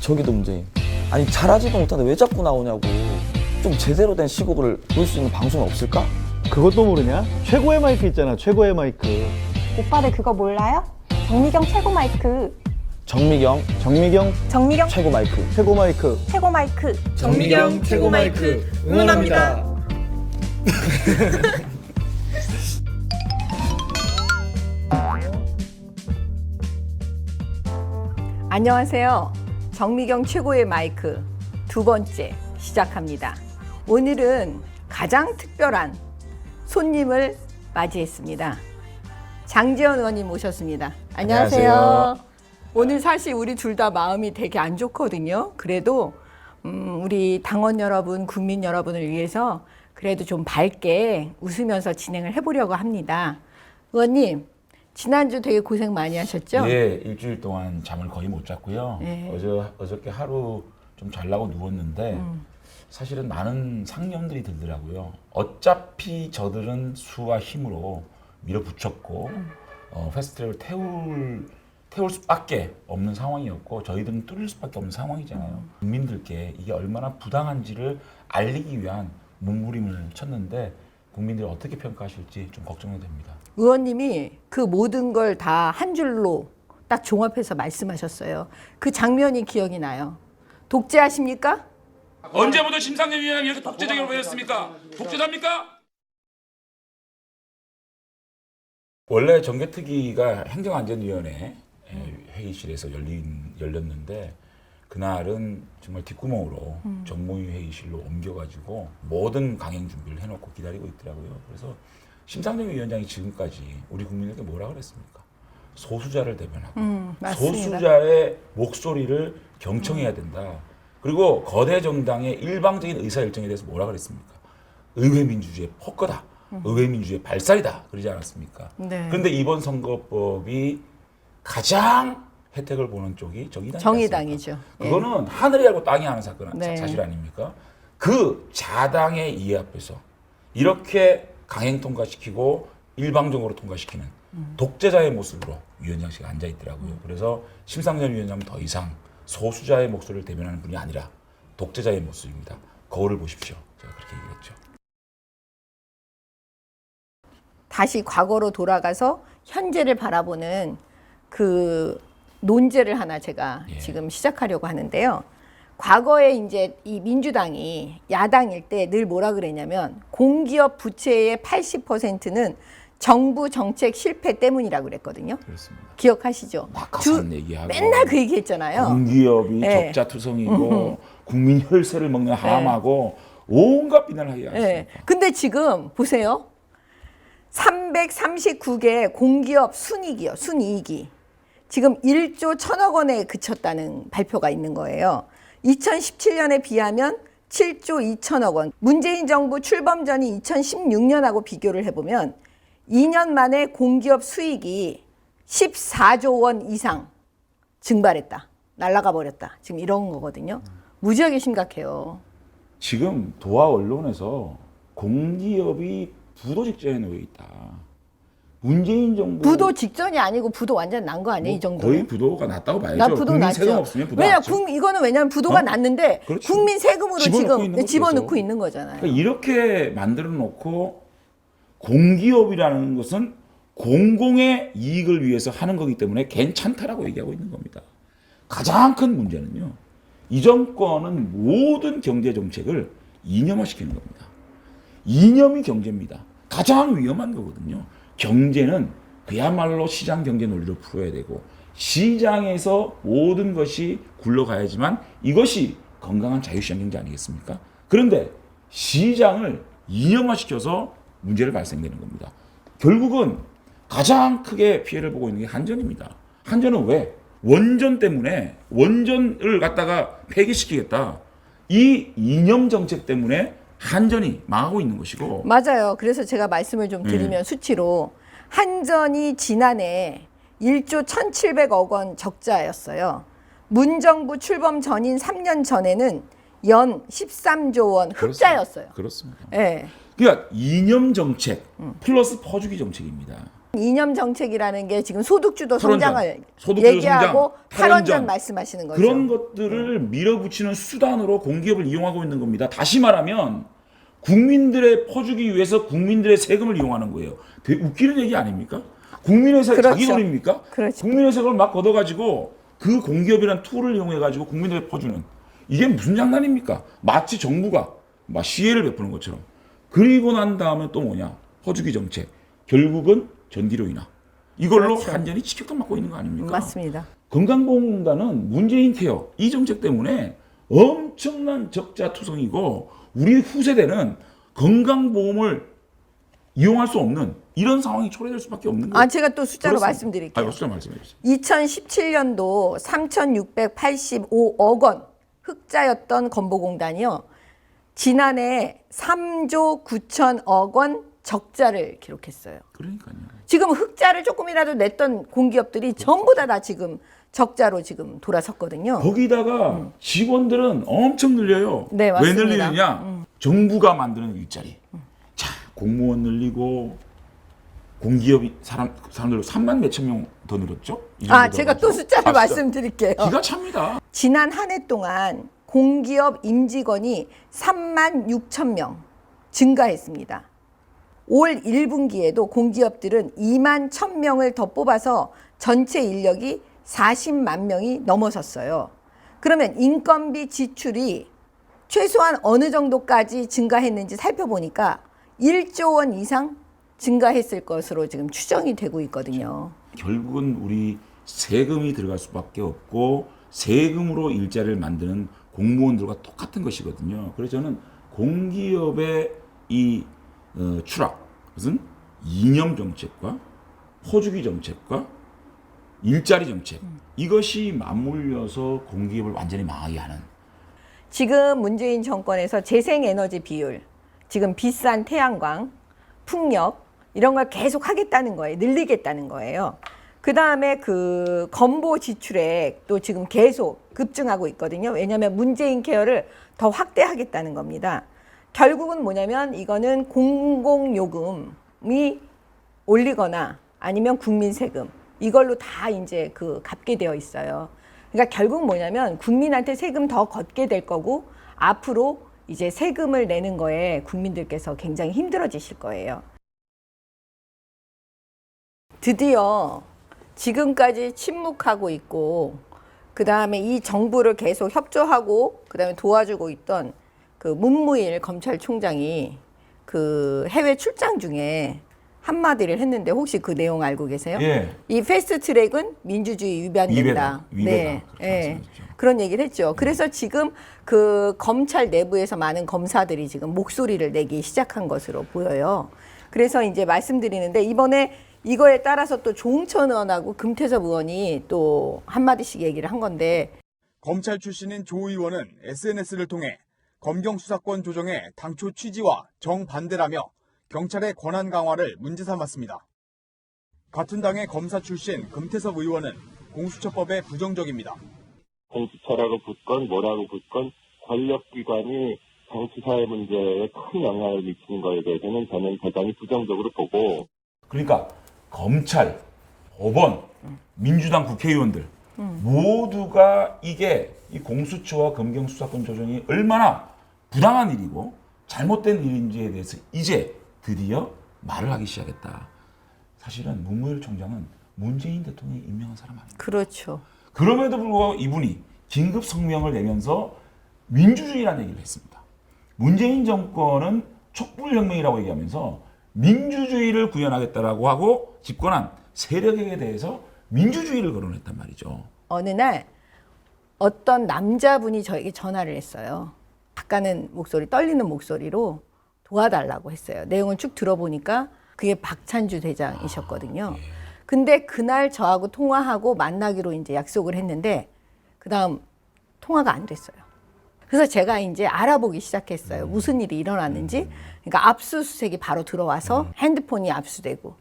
저기도 문제임. 아니 잘하지도 못하는데 왜 자꾸 나오냐고. 좀 제대로 된 시곡을 볼 수 있는 방송은 없을까? 그것도 모르냐? 최고의 마이크 있잖아, 최고의 마이크. 오빠들 그거 몰라요? 정미경 최고 마이크. 정미경 정미경 최고 마이크. 최고 마이크. 최고 마이크. 정미경 최고 마이크 응원합니다. 안녕하세요. 정미경 최고의 마이크 두 번째 시작합니다. 오늘은 가장 특별한 손님을 맞이했습니다. 장지현 의원님 모셨습니다. 안녕하세요. 안녕하세요. 오늘 사실 우리 둘 다 마음이 되게 안 좋거든요. 그래도 우리 당원 여러분, 국민 여러분을 위해서 그래도 좀 밝게 웃으면서 진행을 해보려고 합니다. 의원님, 지난주 되게 고생 많이 하셨죠? 예, 일주일 동안 잠을 거의 못 잤고요. 네. 어저께 하루 좀 잘라고 누웠는데 사실은 많은 상념들이 들더라고요. 어차피 저들은 수와 힘으로 밀어붙였고 패스트트랙을 태울 수밖에 없는 상황이었고 저희들은 뚫을 수밖에 없는 상황이잖아요. 국민들께 이게 얼마나 부당한지를 알리기 위한 몸부림을 쳤는데 국민들이 어떻게 평가하실지 좀 걱정이 됩니다. 의원님이 그 모든 걸 다 한 줄로 딱 종합해서 말씀하셨어요. 그 장면이 기억이 나요. 독재하십니까? 언제부터 심상정 위원장이 이렇게 독재적으로 보였습니까? 독재자입니까? 원래 정개특위가 행정안전위원회 회의실에서 열렸는데 그날은 정말 뒷구멍으로 정무위 회의실로 옮겨가지고 모든 강행 준비를 해놓고 기다리고 있더라고요. 그래서 심상정 위원장이 지금까지 우리 국민에게 뭐라 그랬습니까? 소수자를 대변하고 맞습니다. 소수자의 목소리를 경청해야 된다. 그리고 거대 정당의 일방적인 의사결정에 대해서 뭐라 그랬습니까? 의회민주주의의 폭거다. 의회민주주의의 발살이다. 그러지 않았습니까? 네. 그런데 이번 선거법이 가장 혜택을 보는 쪽이 정의당이죠. 그거는 하늘이 알고 땅이 아는 네. 사실 아닙니까? 그 자당의 이해 앞에서 이렇게 강행 통과시키고 일방적으로 통과시키는 독재자의 모습으로 위원장실에 앉아 있더라고요. 그래서 심상정 위원장은 더 이상 소수자의 목소리를 대변하는 분이 아니라 독재자의 모습입니다. 거울을 보십시오. 제가 그렇게 얘기했죠. 다시 과거로 돌아가서 현재를 바라보는 그 논제를 하나 제가 지금 시작하려고 하는데요. 과거에 이제 이 민주당이 야당일 때 늘 뭐라 그랬냐면 공기업 부채의 80%는 정부 정책 실패 때문이라고 그랬거든요. 그렇습니다. 기억하시죠? 낙하산 얘기하고 맨날 그 얘기했잖아요. 공기업이 네. 적자투성이고 국민 혈세를 먹는 함하고 온갖 비난을 하지 않습니까? 네. 근데 지금 보세요. 339개 공기업 순이익이 지금 1조 1,000억 원에 그쳤다는 발표가 있는 거예요. 2017년에 비하면 7조 2천억 원. 문재인 정부 출범 전인 2016년하고 비교를 해보면 2년 만에 공기업 수익이 14조 원 이상 증발했다. 날아가 버렸다. 지금 이런 거거든요. 무지하게 심각해요. 지금 도하 언론에서 공기업이 부도 직전에 놓여 있다. 문재인 정부 부도 직전이 아니고 부도 완전 난 거 아니에요? 이 정도? 거의 부도가 났다고 봐야죠. 나 부도 국민 났죠. 세금 없으면 부도 왜냐, 났죠. 이거는 왜냐면 부도가 났는데 그렇죠. 국민 세금으로 집어넣고 있는 지금 거죠. 집어넣고 있는 거잖아요. 그러니까 이렇게 만들어 놓고 공기업이라는 것은 공공의 이익을 위해서 하는 거기 때문에 괜찮다라고 얘기하고 있는 겁니다. 가장 큰 문제는요. 이 정권은 모든 경제 정책을 이념화시키는 겁니다. 이념이 경제입니다. 가장 위험한 거거든요. 경제는 그야말로 시장 경제 논리로 풀어야 되고 시장에서 모든 것이 굴러가야지만 이것이 건강한 자유시장 경제 아니겠습니까? 그런데 시장을 이념화시켜서 문제를 발생되는 겁니다. 결국은 가장 크게 피해를 보고 있는 게 한전입니다. 한전은 왜? 원전 때문에 원전을 갖다가 폐기시키겠다. 이 이념 정책 때문에 한전이 망하고 있는 것이고. 맞아요. 그래서 제가 말씀을 좀 드리면 수치로 한전이 지난해 1조 1,700억 원 적자였어요. 문정부 출범 전인 3년 전에는 연 13조 원 흑자였어요. 그렇습니다. 네. 그러니까 이념 정책 플러스 퍼주기 정책입니다. 이념 정책이라는 게 지금 소득주도 탈원전, 성장을 소득주도 얘기하고 성장, 탈원전 탈원전. 말씀하시는 거죠. 그런 것들을 밀어붙이는 수단으로 공기업을 이용하고 있는 겁니다. 다시 말하면 국민들의 퍼주기 위해서 국민들의 세금을 이용하는 거예요. 되게 웃기는 얘기 아닙니까? 국민의 세금 그렇죠. 자기 돈입니까? 그렇죠. 국민의 세금을 막 걷어가지고 그 공기업이라는 툴을 이용해가지고 국민들에게 퍼주는 이게 무슨 장난입니까? 마치 정부가 막 시혜를 베푸는 것처럼. 그리고 난 다음에 또 뭐냐? 퍼주기 정책. 결국은 전기료 인하. 이걸로 그렇죠. 완전히 직격탄 맞고 있는 거 아닙니까? 맞습니다. 건강보험공단은 문재인 케어 이 정책 때문에 엄청난 적자 투성이고 우리 후세대는 건강보험을 이용할 수 없는 이런 상황이 초래될 수밖에 없는 거예요. 제가 또 숫자로 그렇습니다. 말씀드릴게요. 숫자 말씀해 주세요. 2017년도 3,685억 원 흑자였던 건보공단이요. 지난해 3조 9천억 원 적자를 기록했어요. 그러니까요. 지금 흑자를 조금이라도 냈던 공기업들이 전부 다 지금 적자로 지금 돌아섰거든요. 거기다가 직원들은 엄청 늘려요. 네, 왜 맞습니다. 늘리느냐? 정부가 만드는 일자리. 자, 공무원 늘리고 공기업이 사람들 3만 몇천 명 더 늘었죠? 이 정도 제가 또 들어가죠. 숫자를 숫자. 말씀드릴게요. 기가 찹니다. 지난 한 해 동안 공기업 임직원이 3만 6천 명 증가했습니다. 올 1분기에도 공기업들은 2만 1,000명을 더 뽑아서 전체 인력이 40만 명이 넘어섰어요. 그러면 인건비 지출이 최소한 어느 정도까지 증가했는지 살펴보니까 1조 원 이상 증가했을 것으로 지금 추정이 되고 있거든요. 결국은 우리 세금이 들어갈 수밖에 없고 세금으로 일자리를 만드는 공무원들과 똑같은 것이거든요. 그래서 저는 공기업의 이 추락, 그것은 이념 정책과 퍼주기 정책과 일자리 정책 이것이 맞물려서 공기업을 완전히 망하게 하는. 지금 문재인 정권에서 재생에너지 비율, 지금 비싼 태양광, 풍력 이런 걸 계속 하겠다는 거예요. 늘리겠다는 거예요. 그 다음에 그 건보 지출액도 지금 계속 급증하고 있거든요. 왜냐하면 문재인 케어를 더 확대하겠다는 겁니다. 결국은 뭐냐면 이거는 공공요금이 올리거나 아니면 국민 세금 이걸로 다 이제 그 갚게 되어 있어요. 그러니까 결국 뭐냐면 국민한테 세금 더 걷게 될 거고 앞으로 이제 세금을 내는 거에 국민들께서 굉장히 힘들어지실 거예요. 드디어 지금까지 침묵하고 있고 그 다음에 이 정부를 계속 협조하고 그 다음에 도와주고 있던 그 문무일 검찰총장이 그 해외 출장 중에 한마디를 했는데 혹시 그 내용 알고 계세요? 예. 이 패스트트랙은 민주주의 위반된다. 위배다. 그렇게 네. 말씀하셨죠. 그런 얘기를 했죠. 그래서 지금 그 검찰 내부에서 많은 검사들이 지금 목소리를 내기 시작한 것으로 보여요. 그래서 이제 말씀드리는데 이번에 이거에 따라서 또 조응천 의원하고 금태섭 의원이 또 한마디씩 얘기를 한 건데 검찰 출신인 조 의원은 SNS를 통해 검경 수사권 조정의 당초 취지와 정반대라며 경찰의 권한 강화를 문제 삼았습니다. 같은 당의 검사 출신 금태섭 의원은 공수처법에 부정적입니다. 공수처라고 붙건 뭐라고 붙건 권력기관이 정치사회 문제에 큰 영향을 미치는 것에 대해서는 저는 대단히 부정적으로 보고 그러니까 검찰, 법원, 민주당 국회의원들 모두가 이게 이 공수처와 검경 수사권 조정이 얼마나 부당한 일이고 잘못된 일인지에 대해서 이제 드디어 말을 하기 시작했다. 사실은 문무일 총장은 문재인 대통령이 임명한 사람 아닙니까? 그렇죠. 그럼에도 불구하고 이분이 긴급 성명을 내면서 민주주의라는 얘기를 했습니다. 문재인 정권은 촛불혁명이라고 얘기하면서 민주주의를 구현하겠다라고 하고 집권한 세력에 대해서 민주주의를 거론했단 말이죠. 어느 날 어떤 남자분이 저에게 전화를 했어요. 아까는 목소리 떨리는 목소리로 도와달라고 했어요. 내용을 쭉 들어보니까 그게 박찬주 대장이셨거든요. 근데 그날 저하고 통화하고 만나기로 이제 약속을 했는데 그다음 통화가 안 됐어요. 그래서 제가 이제 알아보기 시작했어요. 무슨 일이 일어났는지. 그러니까 압수수색이 바로 들어와서 핸드폰이 압수되고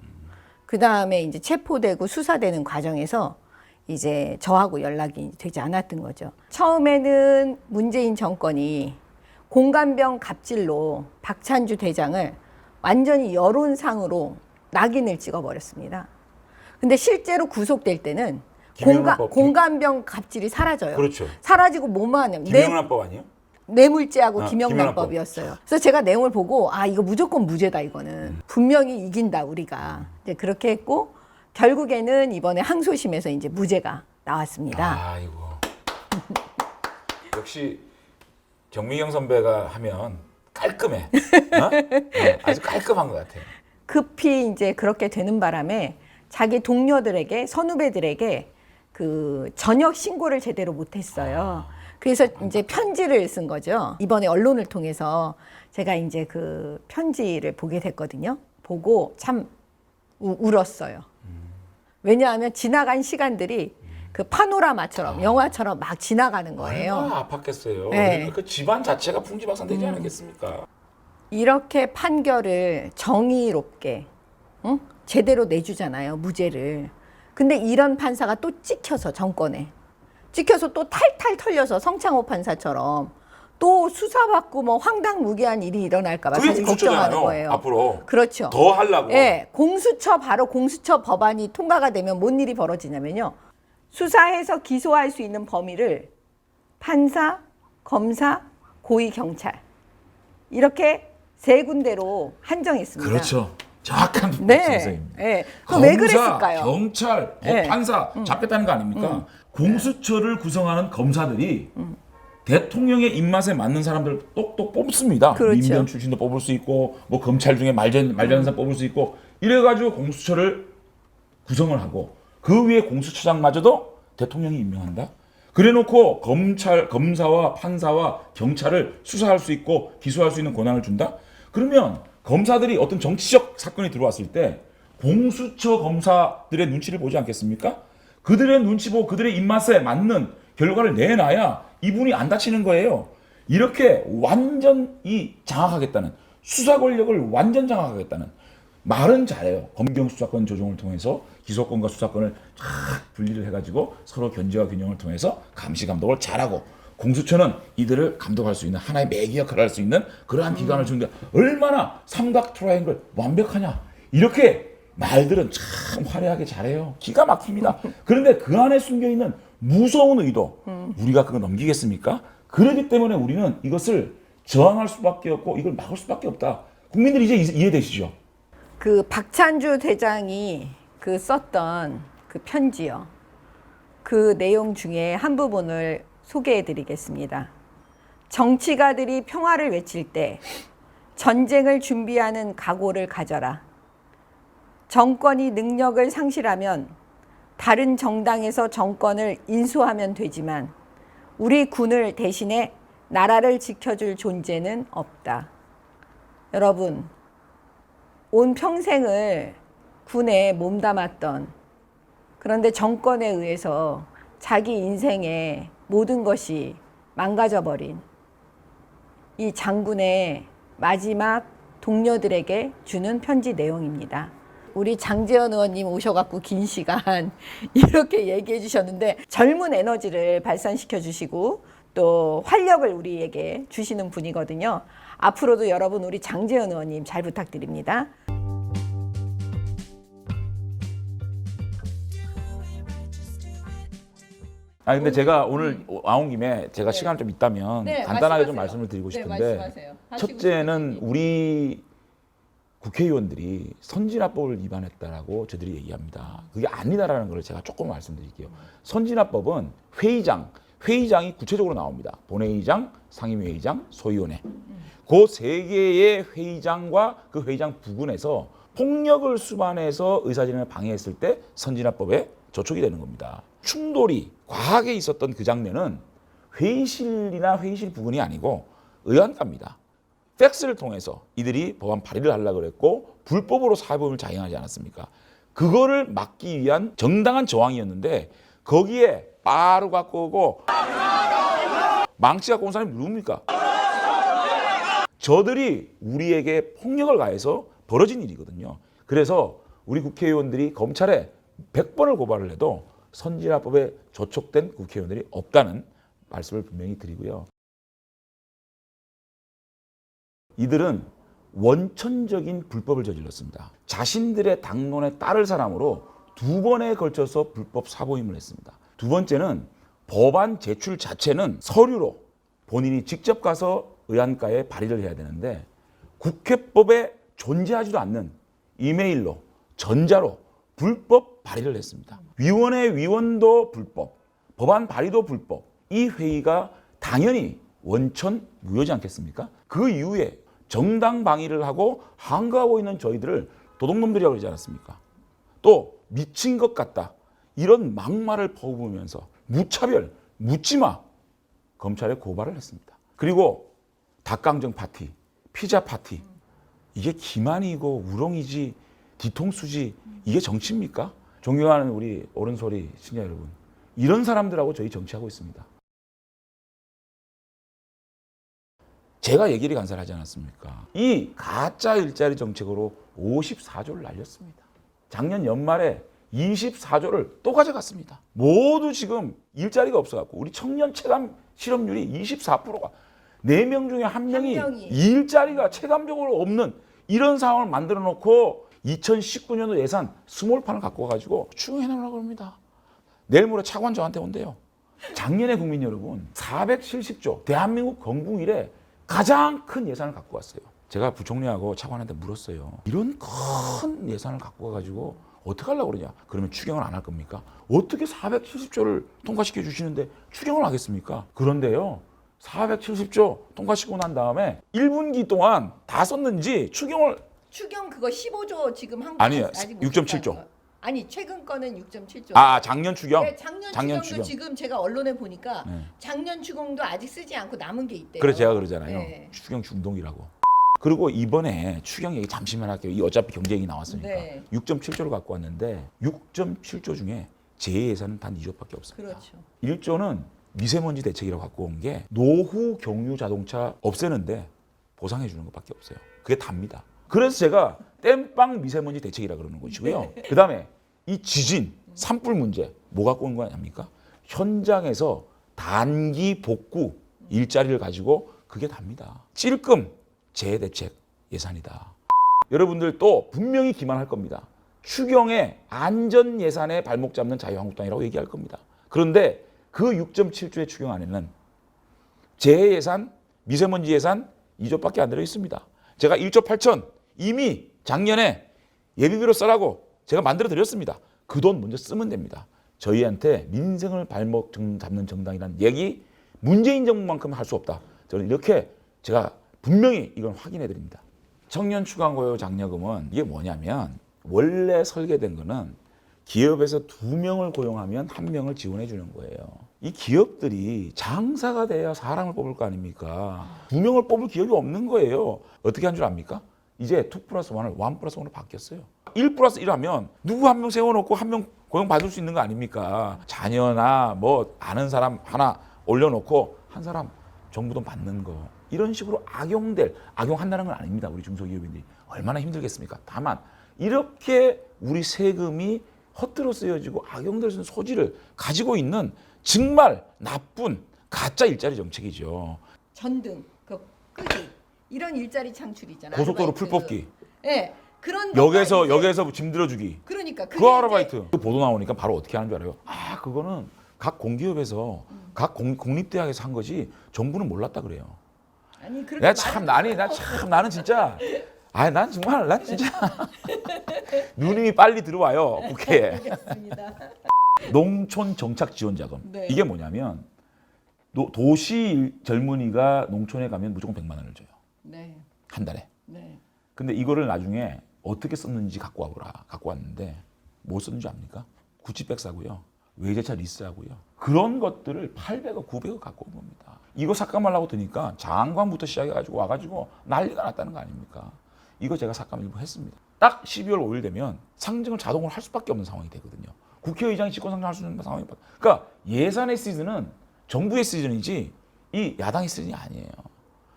그다음에 이제 체포되고 수사되는 과정에서 이제 저하고 연락이 되지 않았던 거죠. 처음에는 문재인 정권이 공관병 갑질로 박찬주 대장을 완전히 여론상으로 낙인을 찍어버렸습니다. 근데 실제로 구속될 때는 김영란법. 공감병 갑질이 사라져요. 그렇죠. 사라지고 뭐만 하냐면 김영란법 아니에요? 뇌물죄하고 아, 김영란법이었어요. 그래서 제가 내용을 보고 아 이거 무조건 무죄다 이거는 분명히 이긴다 우리가 이제 그렇게 했고 결국에는 이번에 항소심에서 이제 무죄가 나왔습니다. 아이고. 역시 정미경 선배가 하면 깔끔해. 어? 네, 아주 깔끔한 것 같아요. 급히 이제 그렇게 되는 바람에 자기 동료들에게 선후배들에게 그 전역 신고를 제대로 못했어요. 그래서 이제 편지를 쓴 거죠. 이번에 언론을 통해서 제가 이제 그 편지를 보게 됐거든요. 보고 참 울었어요. 왜냐하면 지나간 시간들이 그 파노라마처럼 영화처럼 막 지나가는 거예요. 얼마나 아팠겠어요. 네. 그 집안 자체가 풍지박산되지 않았겠습니까? 이렇게 판결을 정의롭게 응? 제대로 내주잖아요. 무죄를. 근데 이런 판사가 또 찍혀서 정권에 찍혀서 또 탈탈 털려서 성창호 판사처럼 또 수사받고 뭐 황당무계한 일이 일어날까 봐 그게 사실 걱정하는 공수처잖아요. 거예요. 앞으로 그렇죠. 더 하려고. 예, 바로 공수처 법안이 통과가 되면 뭔 일이 벌어지냐면요. 수사해서 기소할 수 있는 범위를 판사, 검사, 고위 경찰 이렇게 세 군데로 한정했습니다. 그렇죠. 정확한 네. 선생님. 네. 그럼 왜 그랬을까요? 경찰, 법, 네. 판사 잡겠다는 거 아닙니까? 공수처를 구성하는 검사들이 대통령의 입맛에 맞는 사람들 똑똑 뽑습니다. 그렇죠. 민변 출신도 뽑을 수 있고, 뭐 검찰 중에 말되는 사람 뽑을 수 있고, 이래가지고 공수처를 구성을 하고 그 위에 공수처장마저도 대통령이 임명한다. 그래놓고 검사와 판사와 경찰을 수사할 수 있고 기소할 수 있는 권한을 준다. 그러면 검사들이 어떤 정치적 사건이 들어왔을 때 공수처 검사들의 눈치를 보지 않겠습니까? 그들의 눈치 보고 그들의 입맛에 맞는 결과를 내놔야 이분이 안 다치는 거예요. 이렇게 완전히 장악하겠다는, 수사 권력을 완전 장악하겠다는, 말은 잘해요. 검경 수사권 조정을 통해서 기소권과 수사권을 쫙 분리를 해가지고 서로 견제와 균형을 통해서 감시 감독을 잘하고, 공수처는 이들을 감독할 수 있는 하나의 매개 역할을 할 수 있는 그러한 기관을 주는데 얼마나 삼각 트라이앵글 완벽하냐. 이렇게 말들은 참 화려하게 잘해요. 기가 막힙니다. 그런데 그 안에 숨겨있는 무서운 의도, 우리가 그거 넘기겠습니까? 그렇기 때문에 우리는 이것을 저항할 수밖에 없고 이걸 막을 수밖에 없다. 국민들이 이제 이해되시죠? 그 박찬주 대장이 그 썼던 그 편지요. 그 내용 중에 한 부분을 소개해 드리겠습니다. 정치가들이 평화를 외칠 때 전쟁을 준비하는 각오를 가져라. 정권이 능력을 상실하면 다른 정당에서 정권을 인수하면 되지만 우리 군을 대신해 나라를 지켜줄 존재는 없다. 여러분, 온 평생을 군에 몸담았던, 그런데 정권에 의해서 자기 인생의 모든 것이 망가져버린 이 장군의 마지막 동료들에게 주는 편지 내용입니다. 우리 장제원 의원님 오셔갖고 긴 시간 이렇게 얘기해 주셨는데 젊은 에너지를 발산시켜 주시고 또 활력을 우리에게 주시는 분이거든요. 앞으로도 여러분 우리 장제원 의원님 잘 부탁드립니다. 아 근데 제가 오늘 나온 김에 제가 시간 좀 있다면 네, 간단하게 좀 말씀하세요. 말씀을 드리고 네, 싶은데, 말씀하세요. 첫째는 우리 국회의원들이 선진화법을 위반했다라고 저들이 얘기합니다. 그게 아니다라는 걸 제가 조금 말씀드릴게요. 선진화법은 회의장이 구체적으로 나옵니다. 본회의장, 상임회의장, 소위원회. 그 세 개의 회의장과 그 회의장 부근에서 폭력을 수반해서 의사진행을 방해했을 때 선진화법에 저촉이 되는 겁니다. 충돌이 과하게 있었던 그 장면은 회의실이나 회의실 부근이 아니고 의안가입니다. 팩스를 통해서 이들이 법안 발의를 하려고 그랬고 불법으로 사회범위를 자행하지 않았습니까? 그거를 막기 위한 정당한 저항이었는데 거기에 바로 갖고 오고 망치 갖고 온 사람이 누굽니까? 저들이 우리에게 폭력을 가해서 벌어진 일이거든요. 그래서 우리 국회의원들이 검찰에 100번을 고발을 해도 선진화법에 저촉된 국회의원들이 없다는 말씀을 분명히 드리고요. 이들은 원천적인 불법을 저질렀습니다. 자신들의 당론에 따를 사람으로 2번에 걸쳐서 불법 사보임을 했습니다. 두 번째는 법안 제출 자체는 서류로 본인이 직접 가서 의안가에 발의를 해야 되는데 국회법에 존재하지도 않는 이메일로 전자로 불법 발의를 했습니다. 위원회 위원도 불법, 법안 발의도 불법. 이 회의가 당연히 원천 무효지 않겠습니까? 그 이후에 정당 방위를 하고 항거하고 있는 저희들을 도둑놈들이라고 그러지 않았습니까? 또 미친 것 같다. 이런 막말을 퍼부으면서 무차별, 묻지마 검찰에 고발을 했습니다. 그리고 닭강정 파티, 피자 파티 이게 기만이고 우롱이지 뒤통수지 이게 정치입니까? 존경하는 우리 오른소리 시청자 여러분, 이런 사람들하고 저희 정치하고 있습니다. 제가 얘기를 간사하지 않았습니까? 이 가짜 일자리 정책으로 54조를 날렸습니다. 작년 연말에 24조를 또 가져갔습니다. 모두 지금 일자리가 없어갖고 우리 청년 체감 실업률이 24%가 4명 중에 1명이 일자리가 체감적으로 없는 이런 상황을 만들어 놓고 2019년도 예산 스몰판을 갖고 와가지고 추경해내려고 합니다. 내일 모레 차관 저한테 온대요. 작년에 국민 여러분 470조 대한민국 건국 이래 가장 큰 예산을 갖고 왔어요. 제가 부총리하고 차관한테 물었어요. 이런 큰 예산을 갖고 와가지고 어떻게 하려고 그러냐. 그러면 추경을 안 할 겁니까? 어떻게 470조를 통과시켜 주시는데 추경을 하겠습니까? 그런데요. 470조 통과시키고 난 다음에 1분기 동안 다 썼는지 추경 그거 15조 지금 한 거 아니요. 아직 6.7조. 아니 최근 거는 6.7조. 아 작년 추경? 네, 작년 추경도 추경. 지금 제가 언론에 보니까 네. 작년 추경도 아직 쓰지 않고 남은 게 있대요. 그래서 제가 그러잖아요. 네. 추경 중독이라고. 그리고 이번에 추경 얘기 잠시만 할게요. 이 어차피 경제 얘기 나왔으니까. 네. 6.7조를 갖고 왔는데 6.7조 중에 재예산은 단 2조밖에 없습니다. 그렇죠. 1조는 미세먼지 대책이라고 갖고 온 게 노후 경유 자동차 없애는데 보상해 주는 것밖에 없어요. 그게 답니다. 그래서 제가 땜빵 미세먼지 대책이라 그러는 것이고요. 그다음에 이 지진, 산불 문제 뭐 갖고 온 거냐입니까? 현장에서 단기 복구 일자리를 가지고 그게 답니다. 찔끔 재대책 예산이다. 여러분들 또 분명히 기만할 겁니다. 추경의 안전 예산에 발목 잡는 자유한국당이라고 얘기할 겁니다. 그런데 그 6.7조의 추경 안에는 재예산, 미세먼지 예산 2조밖에 안 들어 있습니다. 제가 1조 8천 이미 작년에 예비비로 써라고 제가 만들어 드렸습니다. 그 돈 먼저 쓰면 됩니다. 저희한테 민생을 발목 잡는 정당이라는 얘기 문재인 정부만큼 할 수 없다. 저는 이렇게 제가 분명히 이건 확인해 드립니다. 청년 추가고용 장려금은 이게 뭐냐면 원래 설계된 거는 기업에서 2명을 고용하면 1명을 지원해 주는 거예요. 이 기업들이 장사가 돼야 사람을 뽑을 거 아닙니까? 2명을 뽑을 기업이 없는 거예요. 어떻게 한 줄 압니까? 이제 2+1을 1+1으로 바뀌었어요. 1+1 하면 누구 1명 세워놓고 1명 고용 받을 수 있는 거 아닙니까? 자녀나 뭐 아는 사람 하나 올려놓고 한 사람 정부 돈 받는 거. 이런 식으로 악용한다는 건 아닙니다. 우리 중소기업인들이. 얼마나 힘들겠습니까? 다만 이렇게 우리 세금이 헛되어 쓰여지고 악용될 수 있는 소지를 가지고 있는 정말 나쁜 가짜 일자리 정책이죠. 전등, 그 끄기 이런 일자리 창출이잖아요. 고속도로 아르바이트. 풀 뽑기. 네, 그런 역에서 짐 들어주기. 그러니까 그 아르바이트. 그 보도 나오니까 바로 어떻게 하는 줄 알아요? 아, 그거는 각 공기업에서 각 국립대학에서 한 거지 정부는 몰랐다 그래요. 아니 그렇게 나는 진짜 난 진짜 누님이 빨리 들어와요 국회에. 알겠습니다. 농촌 정착 지원 자금. 네. 이게 뭐냐면 도시 젊은이가 농촌에 가면 무조건 100만 원을 줘요. 네. 한 달에. 네. 근데 이거를 나중에 어떻게 썼는지 갖고 와보라. 갖고 왔는데 뭐 썼는지 압니까? 구찌백 사고요. 외제차 리스하고요. 그런 것들을 800억, 900억 갖고 온 겁니다. 이거 삭감하려고 드니까 장관부터 시작해가지고 와가지고 난리가 났다는 거 아닙니까? 이거 제가 삭감 일부 했습니다. 딱 12월 5일 되면 상정을 자동으로 할 수밖에 없는 상황이 되거든요. 국회의장이 직권상정할 수 있는 상황이. 그러니까 예산의 시즌은 정부의 시즌이지 이 야당의 시즌이 아니에요.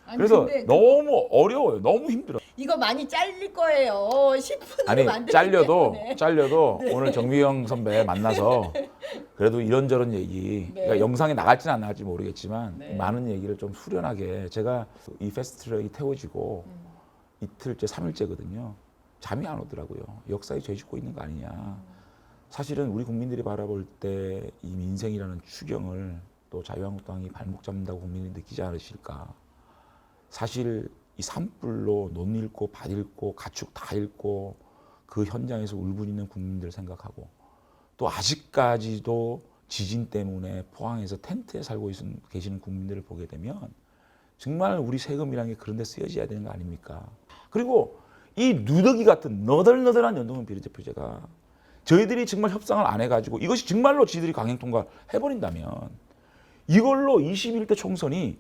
아니, 그래서 근데 너무 어려워요. 너무 힘들어. 이거 많이 잘릴 거예요. 10분으로 아니 만들기 때문에. 잘려도 오늘 정미영 선배 만나서 그래도 이런저런 얘기 그러니까 영상에 나갈지는 안 나갈지 모르겠지만 많은 얘기를 좀 수련하게 제가 이 패스트트랙이 태워지고 이틀째 3일째거든요. 잠이 안 오더라고요. 역사에 죄 짓고 있는 거 아니냐. 사실은 우리 국민들이 바라볼 때 이 민생이라는 추경을 또 자유한국당이 발목 잡는다고 국민이 느끼지 않으실까. 사실 이 산불로 논 잃고 밭 잃고 가축 다 잃고 그 현장에서 울부짖는 국민들 생각하고 또 아직까지도 지진 때문에 포항에서 텐트에 살고 계시는 국민들을 보게 되면 정말 우리 세금이라는 게 그런 데 쓰여져야 되는 거 아닙니까? 그리고 이 누더기 같은 너덜너덜한 연동형 비례대표제가 저희들이 정말 협상을 안 해가지고 이것이 정말로 지들이 강행 통과를 해버린다면 이걸로 21대 총선이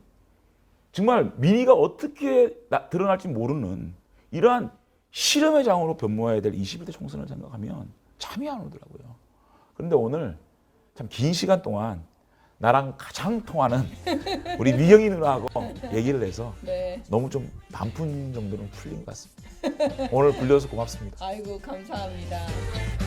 정말 민의가 어떻게 드러날지 모르는 이러한 실험의 장으로 변모해야 될 21대 총선을 생각하면 잠이 안 오더라고요. 그런데 오늘 참 긴 시간 동안 나랑 가장 통하는 우리 미경이 누나하고 얘기를 해서 너무 좀 반푼 정도는 풀린 것 같습니다. 오늘 불려서 고맙습니다. 아이고 감사합니다.